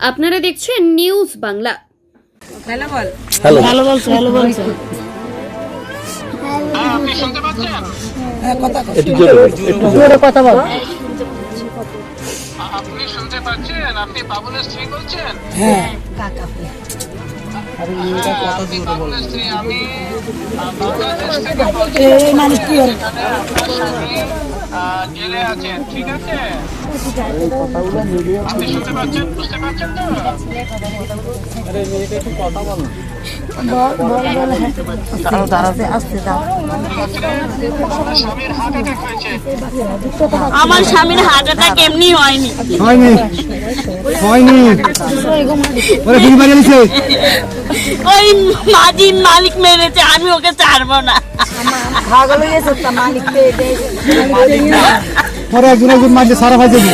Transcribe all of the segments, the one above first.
আপনারা দেখছেন news Bangla. Hello বল। Hello বলছো, হ্যালো বলছো। আপনি শুনতে পাচ্ছেন? হ্যাঁ, কথা কও। একটু জোরে কথা বল। আপনি শুনতে পাচ্ছেন? আপনি বাবুলের স্ত্রী বলছেন? হ্যাঁ, আপনি বাবুলের স্ত্রী। আমি বাংলাদেশ থেকে বলছি। এই মানুষ কি হল? এখানে আপনার স্বামী জেলে আছেন, ঠিক আছে? আপনি শুনতে পাচ্ছেন, বুঝতে পারছেন তো? স্বামীর হার্ট অ্যাটাক হয়েছে। আমার স্বামীর হার্ট অ্যাটাক এমনি হয়নি। ওই মালিক মেরেছে, আমি ওকে ছাড়বো না। একজন মাঝে সারা ভাই যাবি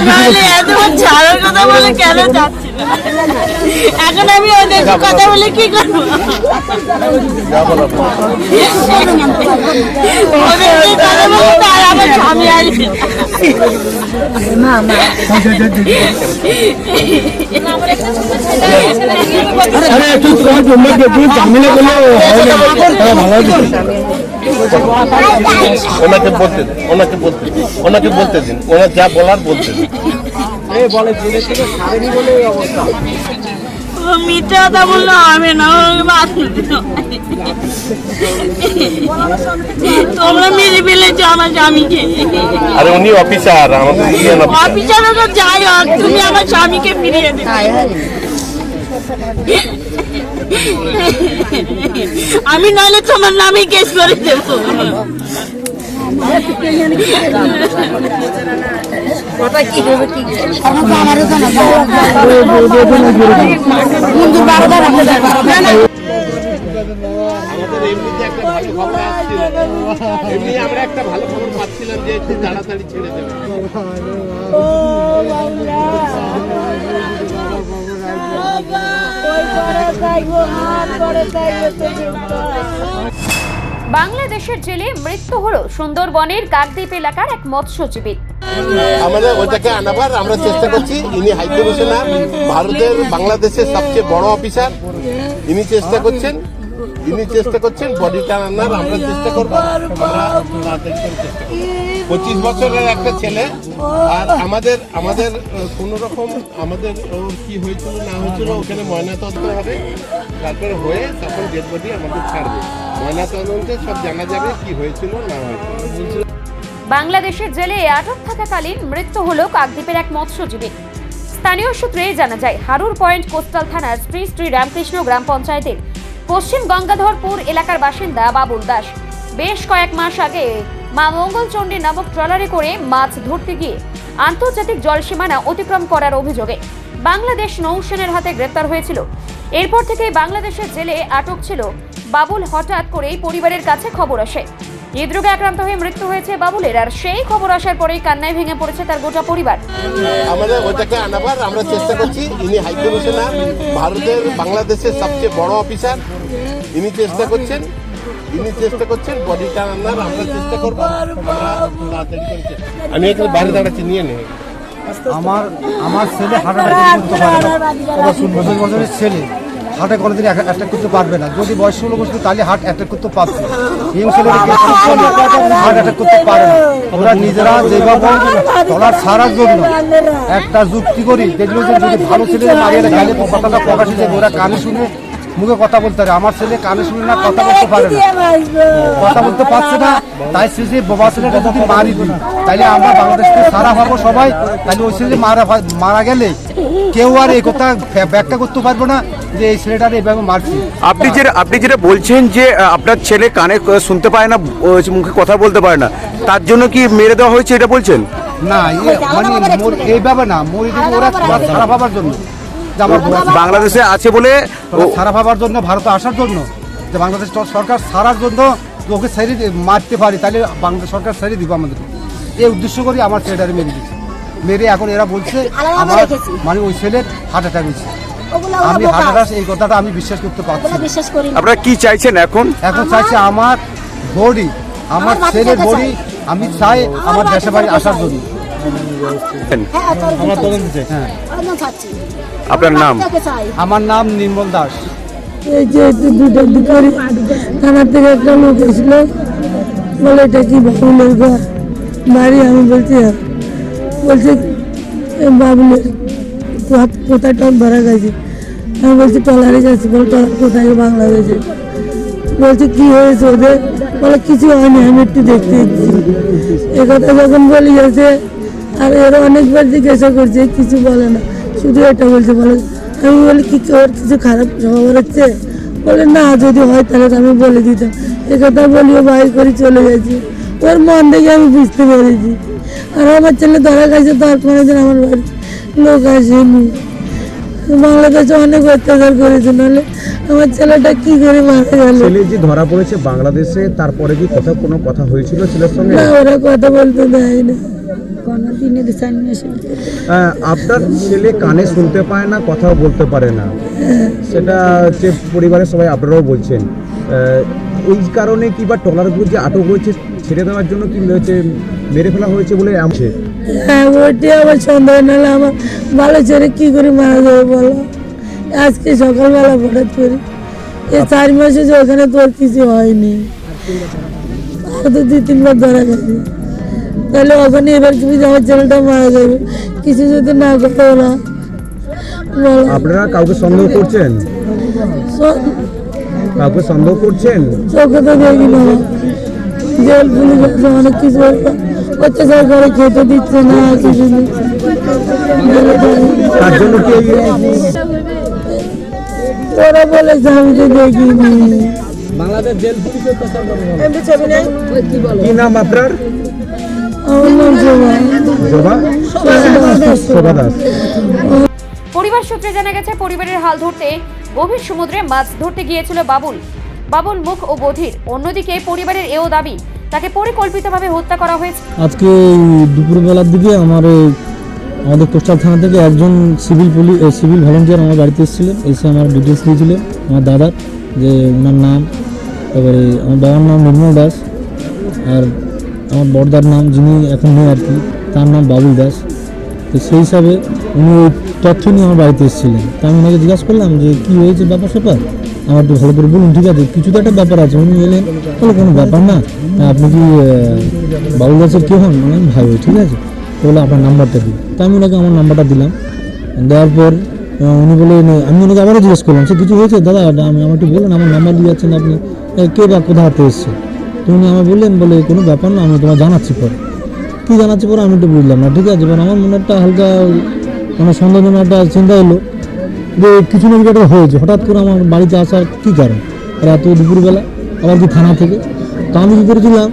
নাহলে এতবার ছাড়ার কথা বলে কেন যাচ্ছি না? এখন আমি ওদের কথা বলে কি করবো? ওদেরকে কথা বলে তার আমার স্বামী আসবে। আরে একটু তোমার জন্য ঝামেলা করলে ভালো ওনাকে বলতে দিন, ওনার যা বলার বলতে দিন। মিথ্যা কথা বললে হবে না, তোমরা মেরে ফেলেছো আমার স্বামীকে। আরে উনি অফিসার, আমাদের অফিসার তো যাই হোক, তুমি আমার স্বামীকে ফিরিয়ে দিও। আমি নাহলে তোমার নামে কেস করে দেবো। আমরা একটা ভালো খবর পাচ্ছিলাম যে একটু তাড়াতাড়ি ছেড়ে দেবে। বাংলাদেশের জেলে মৃত্যু হলো সুন্দরবনের কাকদ্বীপ এলাকার এক মৎস্যজীবী। আমাদের ওইটাকে আনাবার আমরা চেষ্টা করছি। ইনি হাই কমিশনার, ভারতের বাংলাদেশের সবচেয়ে বড় অফিসার। ইনি চেষ্টা করছেন বডিটা আনার আমরা চেষ্টা করবো। 25 বছরের একটা ছেলে। আর আমাদের কোন রকম আমাদের ওর কি হয়েছিল না হয়েছিল ওখানে ময়নাতদন্ত হবে, তারপরে হয়ে তখন ডেড বডি আমাদের ছাড়বে। ময়নাতদন্তে সব জানা যাবে কি হয়েছিল না হয়েছিল। বাংলাদেশের জেলে আটক থাকাকালীন মৃত্যু হলো কাকদ্বীপের এক মৎস্যজীবী। স্থানীয় সূত্রে জানা যায়, হারুর পয়েন্ট কোস্টাল থানার শ্রী রামকৃষ্ণ গ্রাম পঞ্চায়েতের পশ্চিম গঙ্গাধরপুর এলাকার বাসিন্দা বাবুল দাস বেশ কয়েক মাস আগে মা মঙ্গলচণ্ডী নামক ট্রলারে করে মাছ ধরতে গিয়ে আন্তর্জাতিক জলসীমানা অতিক্রম করার অভিযোগে বাংলাদেশ নৌসেনার হাতে গ্রেপ্তার হয়েছিল। এরপর থেকেই বাংলাদেশের জেলে আটক ছিল বাবুল। হঠাৎ করেই পরিবারের কাছে খবর আসে হৃদরোগে আক্রান্ত হয়ে মৃত্যু হয়েছে বাবুলের। আর সেই খবর আসার পরেই কান্নায় ভেঙে পড়েছে তার গোটা পরিবার। আমাদের ওইটাকে আনাবার আমরা চেষ্টা করছি। ইনি হাই কমিশনার, ভারতের বাংলাদেশের সবচেয়ে বড় অফিসার। ইনি চেষ্টা করছেন বডিটা আনার আমরা চেষ্টা করবো। আমি এখানে বাইরে দাঁড়াচ্ছি, নিয়ে নেই। আমার ছেলে হার্ট অ্যাটাক করতে পারে না। 20 বছরের ছেলে হার্ট কোনোদিন অ্যাটাক করতে পারবে না। যদি বয়স 16 বছর তাহলে হার্ট অ্যাটাক করতে পারছে। ইয়ং ছেলেরা হার্ট অ্যাটাক করতে পারে না। ওরা নিজেরা যেভাবে ট্রলার ছাড়ার জন্য একটা যুক্তি করি, দেখলো যে যদি ভালো ছেলে মারিয়ে গেলে কথাটা প্রকাশিত, ওরা কানে শুনে মুখে কথা বলতে পারে। আমার ছেলে কানে শুনে না, কথা বলতে পারে না, কথা বলতে পারছে না। তাই সে বাবা ছেলেটা যদি মারি দিই তাহলে আমরা বাংলাদেশ থেকে সারা পাবো সবাই। তাহলে ওই ছেলে মারা গেলে কেউ আর এই কথা ব্যাখ্যা করতে পারবো না যে এই ছেলেটা এইভাবে মারছি। আপনি যেটা বলছেন যে আপনার ছেলে কানে শুনতে পায় না, মুখে কথা বলতে পারে না, তার জন্য কি মেরে দেওয়া হয়েছে এটা বলছেন? না, মানে এইভাবে না, মরে দিবে ওরা সারা পাবার জন্য। বাংলাদেশে আছে বলে সারা পাবার জন্য, ভারতে আসার জন্য, যে বাংলাদেশ সরকার সারার জন্য ওকে ছেড়ে মারতে পারি, তাহলে বাংলাদেশ সরকার ছেড়ে দিব আমাদের। এই উদ্দেশ্য করি আমার ছেলেটারে মেরে দিচ্ছে। মেরে এখন এরা বলছে আমার মানে ওই ছেলের হার্ট অ্যাটাক হয়েছে। আমি হার্ট অ্যাটাক এই কথাটা আমি বিশ্বাস করতে পারছি। আপনারা কি চাইছেন এখন? এখন চাইছে আমার বডি, আমার ছেলের বডি আমি চাই আমার দেশে বাড়ি আসার জন্য। আমরা তদন্ত চাই। হ্যাঁ, আপনার নাম? আমার নাম নির্মল দাস। এই যে দুটোর দিকে থানার থেকে একটা লোক এসেছিল, বলে এটা কি বাবুলের ঘর বাড়ি? আমি বলছি হ্যাঁ। বলছে বাবুলের কোথায় টন ধরা গেছে? আমি বলছি টলারে যাচ্ছি। বলে টলার কোথায়? বাংলা হয়েছে। বলছে কি হয়েছে ওদের? বলে কিছু হয়নি, আমি একটু দেখতে এসেছি। একথা যখন বলি গেছে, আর এরা অনেকবার জিজ্ঞাসা করছে, কিছু বলে না, শুধু এটা বলছে। বলে আমি বলি কি ওর কিছু খারাপ খবর হচ্ছে? বলে না, যদি হয় তাহলে তো আমি বলে দিতাম। একথা বলিও বাই করে চলে গেছে। ওর মন দেখে আমি বুঝতে পেরেছি। আর আমার ছেলে ধরা গেছে, তার কোনোদিন আমার বাড়ি লোক আসেনি। বাংলাদেশে অনেক অত্যাচার করেছে, নাহলে আমার ছেলেটা কি করে মারা গেল? ছেলে যে ধরা পড়েছে বাংলাদেশে, তারপরে কি কোথাও কোনো কথা হয়েছিল ছেলের সঙ্গে? না, ওরা কথা বলতে দেয় না। আপনার ছেলে কানে শুনতে পায় না, কথাও বলতে পারে না, সেটা হচ্ছে পরিবারের সবাই আপনারাও বলছেন। ওই কারণে কি বা ট্রলারগুলো যে আটক হয়েছে ছেড়ে দেওয়ার জন্য কি হয়েছে, মেরে ফেলা হয়েছে বলে আছে? হ্যাঁ, ওইটি আমার সন্দেহ। নাহলে আমার ভালো ছেলে কি করে মারা যাবে বলো? আজকে সকালবেলা হঠাৎ করে এই 4 মাসে যে ওখানে তোর কিছু হয়নি, আর তো 2-3 বার ধরা গেছে। তাহলে ওখানে এবার কি আমার ছেলেটা মারা যাবে? কিছু যদি না করতে না বলো। আপনারা কাউকে সন্দেহ করছেন? কাউকে সন্দেহ করছেন? চোখে তো দেখি না, জেল পুলিশ আছে, অনেক কিছু অত্যাচার করে, খেতে দিচ্ছে না, কিছু দিচ্ছে। তার জন্য কি ওরা বলেছে, আমি তো দেখিনি। কি নাম আপনার? আমার নাম জবা শোভা দাস। পরিবার সূত্রে জানা গেছে, পরিবারের হাল ধরতে গভীর সমুদ্রে মাছ ধরতে গিয়েছিল বাবুল মুখ ও বধির। অন্যদিকে পরিবারের এও দাবি তাকে পরিকল্পিতভাবে হত্যা করা হয়েছে। আজকে দুপুরবেলার দিকে আমাদের কোস্টাল থানা থেকে একজন সিভিল ভলান্টিয়ার আমার বাড়িতে এসেছিলেন। এসে আমার ডিটেলস দিয়েছিলেন আমার দাদার, যে ওনার নাম, এবারে আমার বাবার নাম নির্মল দাস, আর আমার বড়দার নাম, যিনি এখন নেই আর কি, তার নাম বাবুল দাস। তো সেই হিসাবে উনি ওই তথ্য নিয়ে আমার বাড়িতে এসেছিলেন। তো আমি ওনাকে জিজ্ঞাসা করলাম যে কী হয়েছে, ব্যাপার স্যাপার আমার একটু ভালো করে বলুন। ঠিক আছে, কিছু তো একটা ব্যাপার আছে। উনি এলেন, বলে কোনো ব্যাপার না, আপনি কি বাবুল দাসের কে হন? মানে আমি ভাই, ঠিক আছে, তো বলে আপনার নাম্বারটা দিন। তো আমি ওনাকে আমার নাম্বারটা দিলাম। দেওয়ার পর উনি বলে, আমি ওনাকে আবারও জিজ্ঞেস করলাম সে কিছু হয়েছে দাদা, আমার একটু বলুন, আমার নাম্বার দিয়ে যাচ্ছেন আপনি, কে বা কোথা হতে এসছে? তো উনি আমার বললেন, বলে কোনো ব্যাপার না, আমি তোমার জানাচ্ছি পরে। কী জানাচ্ছি পরে আমি একটু বুঝলাম না। ঠিক আছে, এবার আমার মনে একটা হালকা মানে সন্দেহজনক একটা চিন্তা এলো যে কিছু না কিছু একটা হয়েছে। হঠাৎ করে আমার বাড়িতে আসার কী কারণ, আর এত দুপুরবেলা, আবার কি থানা থেকে? তো আমি কী করেছিলাম,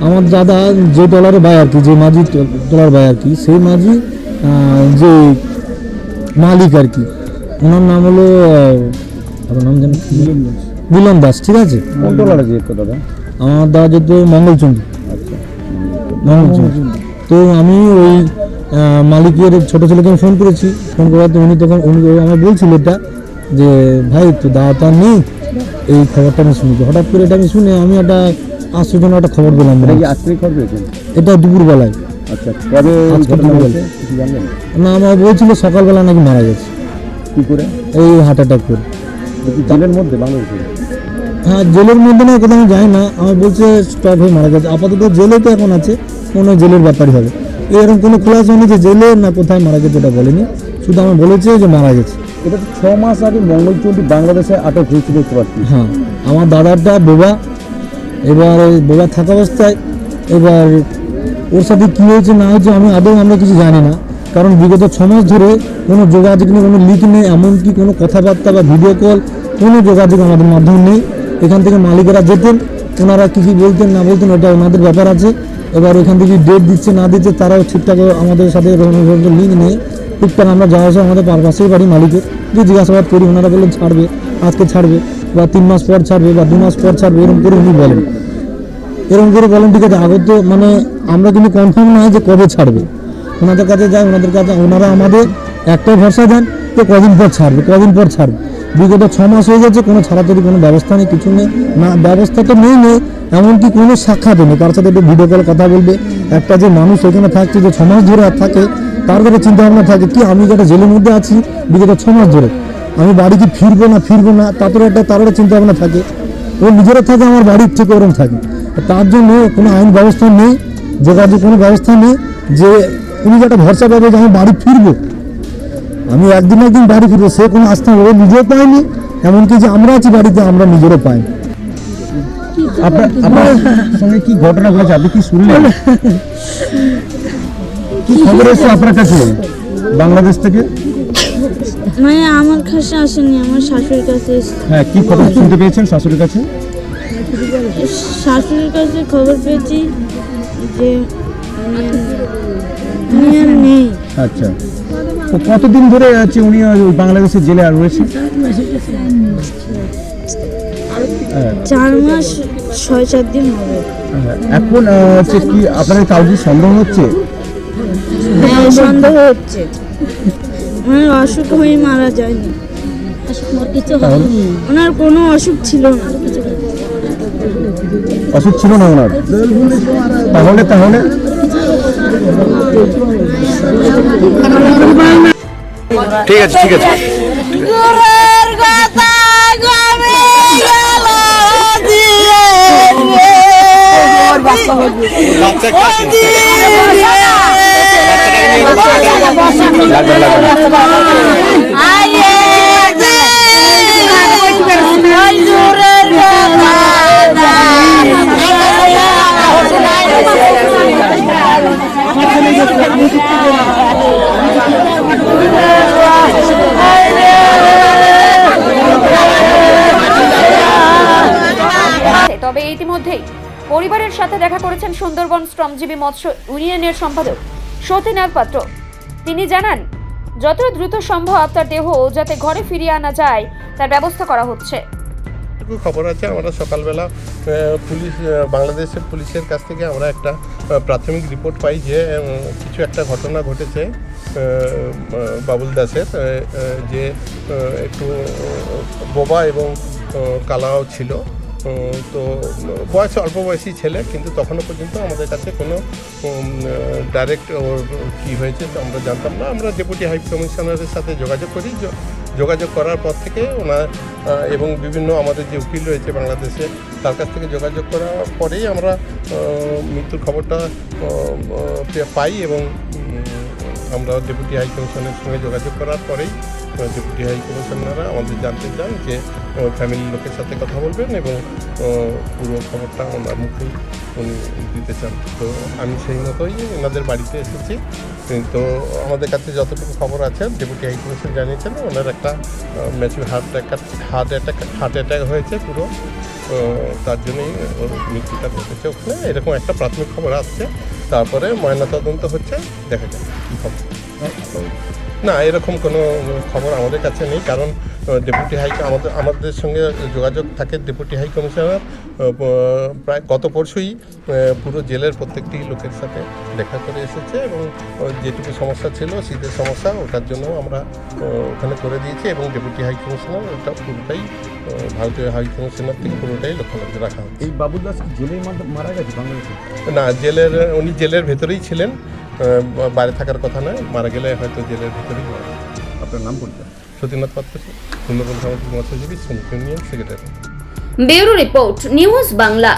আমার দাদা যে ট্রলারে বায় আর কি, যে মাঝি ট্রলার বায় আর কি, সেই মাঝি যে মালিক আর কি, ওনার নাম হলো আপনার নাম জানেন? মিলন দাস। ঠিক আছে, কোন ট্রলারে যেত দাদা? আমার দাদা যেত মঙ্গলচন্ডী। মঙ্গলচন্ডী। তো আমি ওই মালিকের ছোটো ছেলেকে ফোন করেছি। ফোন করাতে উনি আমার বলছিল এটা যে ভাই তো দাদা তো আর নেই, এই খবরটা আমি শুনেছি। হঠাৎ করে এটা আমি শুনে আমি একটা আশ্চর্যজনক একটা খবর পেলাম। এটা দুপুরবেলায়। আচ্ছা, কবে জানলেন? না, আমার বলছিল সকালবেলা নাকি মারা গেছে। কি করে? এই হার্ট অ্যাটাক করে। জেলের মধ্যে বাংলাদেশে? হ্যাঁ, জেলের মধ্যে না, কোথাও আমি জানি না, আমার বলছে স্টপ হয়ে মারা গেছে। আপাতত জেলে তো এখন আছে, কোনো জেলের ব্যাপারই হবে। এরকম কোনো খোলাসা হয়নি যে জেলে না কোথায় মারা গেছে, এটা বলেনি, শুধু আমার বলেছে যে মারা গেছে। এটা তো 6 মাস আগে মঙ্গলচন্ডী বাংলাদেশে আটক হয়েছিল দেখতে পাচ্ছি। হ্যাঁ, আমার দাদারটা বোবা। এবার বোবা থাকা অবস্থায় এবার ওর সাথে কী হয়েছে না হয়েছে আমরা কিছু জানি না। কারণ বিগত 6 মাস ধরে কোনো যোগাযোগ নেই, কোনো লিক নেই, এমনকি কোনো কথাবার্তা বা ভিডিও কল, কোনো যোগাযোগ আমাদের মাধ্যমে নেই। এখান থেকে মালিকেরা যেতেন, ওনারা কী বলতেন না বলতেন ওটা ওনাদের ব্যাপার আছে। এবার এখান থেকে ডেট দিচ্ছে না দিচ্ছে, তারাও ঠিকঠাক আমাদের সাথে লিঙ্ক নেই। টুকটাক আমরা যাওয়া আসা আমাদের পাশেই বাড়ি মালিকের, যে জিজ্ঞাসাবাদ করি, ওনারা বললেন ছাড়বে, আজকে ছাড়বে, বা 3 মাস পর ছাড়বে, বা 2 মাস পর ছাড়বে, এরকম করে উনি বলেন। এরকম করে বলেন, ঠিক আছে, আগত মানে আমরা কিন্তু কনফার্ম নয় যে কবে ছাড়বে। ওনাদের কাছে যাই, ওনারা আমাদের একটাই ভরসা দেন যে কদিন পর ছাড়বে। বিগত 6 মাস হয়ে গেছে, কোনো ছাড়াছাড়ি কোনো ব্যবস্থা নেই, কিছু নেই না, ব্যবস্থা তো নেই, এমনকি কোনো সাক্ষাৎ নেই, কার সাথে একটু ভিডিও কলে কথা বলবে। একটা যে মানুষ এখানে থাকছে, যে 6 মাস ধরে থাকে, তার কাছে চিন্তা ভাবনা থাকে কি আমি একটা জেলের মধ্যে আছি বিগত 6 মাস ধরে, আমি বাড়ি কি ফিরবো না, তারপরে তার একটা চিন্তা ভাবনা থাকে। ও নিজেরা থাকে, আমার বাড়ির থেকে ওরম থাকে। তার জন্য কোনো আইন ব্যবস্থা নেই, যোগাযোগ কোনো ব্যবস্থা নেই যে উনি যে একটা ভরসা পাবে যে আমি বাড়ি ফিরবো, আমি একদিন বাড়ি ফিরবো, সে কোনো আস্থা ও নিজেও পায়নি। এমনকি যে আমরা আছি বাড়িতে, আমরা নিজেরও পাইনি। আপনার সঙ্গে কি ঘটনা ঘটেছে, আপনি কি শুনলেন? কি খবর এসেছে আপনার কাছে বাংলাদেশ থেকে? মানে আমার কাছে আসেনি, আমার শাশুড়ির কাছে এসেছে। হ্যাঁ, কি খবর শুনতে পেয়েছেন শাশুড়ির কাছে? শাশুড়ির কাছে খবর পেয়েছি যে উনি আর নেই। আচ্ছা, তো কতদিন ধরে আছে উনি বাংলাদেশের জেলে আর রয়েছে? 4 মাস 6-7 দিন হবে। এখন হচ্ছে কি আপনাদের কাউকে সন্দেহ হচ্ছে? হ্যাঁ, সন্দেহ হচ্ছে। ওনার অসুখ হয়ে মারা যায়নি, ওনার কোনো অসুখ ছিল না। অসুখ ছিল না ওনার? তাহলে ঠিক আছে। দূরের কথা গমে গেল তবে ইতিমধ্যেই পরিবারের সাথে দেখা করেছেন সুন্দরবন শ্রমজীবী মৎস্য ইউনিয়নের সম্পাদক সতীনাথ পাত্র। তিনি জানান, যত দ্রুত সম্ভব তার দেহ যাতে ঘরে ফিরিয়ে আনা যায় তার ব্যবস্থা করা হচ্ছে। খবর আছে, আমরা সকালবেলা পুলিশ, বাংলাদেশের পুলিশের কাছ থেকে আমরা একটা প্রাথমিক রিপোর্ট পাই যে কিছু একটা ঘটনা ঘটেছে বাবুল দাসের, যে একটু বোবা এবং কালাও ছিল। তো অল্প বয়সী ছেলে, কিন্তু তখনও পর্যন্ত আমাদের কাছে কোনো ডাইরেক্ট ওর কী হয়েছে আমরা জানতাম না। আমরা ডেপুটি হাই কমিশনারের সাথে যোগাযোগ করি। যোগাযোগ করার পর থেকে ওনার এবং বিভিন্ন আমাদের যে উকিল রয়েছে বাংলাদেশে, তার কাছ থেকে যোগাযোগ করার পরেই আমরা মৃত্যুর খবরটা পাই এবং আমরা ডেপুটি হাই কমিশনের সঙ্গে যোগাযোগ করার পরেই ডেপুটি হাই কমিশনাররা আমাদের জানতে চান যে ফ্যামিলির লোকের সাথে কথা বলবেন এবং পুরো খবরটা ওনার মুখে উনি দিতে চান। তো আমি সেই মতোই ওনাদের বাড়িতে এসেছি। তো আমাদের কাছে যতটুকু খবর আছে, ডেপুটি হাই কমিশন জানিয়েছেন ওনার একটা ম্যাচুর হার্ট অ্যাটাক হয়েছে পুরো, তার জন্যই ওর মৃত্যুটা ঘটেছে ওখানে, এরকম একটা প্রাথমিক খবর আসছে। তারপরে ময়নাতদন্ত হচ্ছে, দেখা যাবে কী খবর। না, এরকম কোনো খবর আমাদের কাছে নেই, কারণ ডেপুটি আমাদের সঙ্গে যোগাযোগ থাকে ডেপুটি হাই কমিশনার প্রায় গত পরশুই পুরো জেলের প্রত্যেকটি লোকের সাথে দেখা করে এসেছে এবং যেটুকু সমস্যা ছিল শীতের সমস্যা, ওটার জন্য আমরা ওখানে করে দিয়েছি এবং ডেপুটি হাই কমিশনার ওটা পুরোটাই ভারতীয় হাই কমিশনার থেকে পুরোটাই লক্ষ্য রাখা হচ্ছে। এই বাবুল দাস জেলেই মারা গেছে বাংলাদেশে? না, উনি জেলের ভেতরেই ছিলেন, বাইরে থাকার কথা নয়, মারা গেলে হয়তো জেলের ভেতরেই মারা গেছে। আপনার নাম পরিচয়? সতীনাথ পাত্র, সুন্দরবন শ্রমজীবী মৎস্যজীবী union secretary. Bureau report, news Bangla.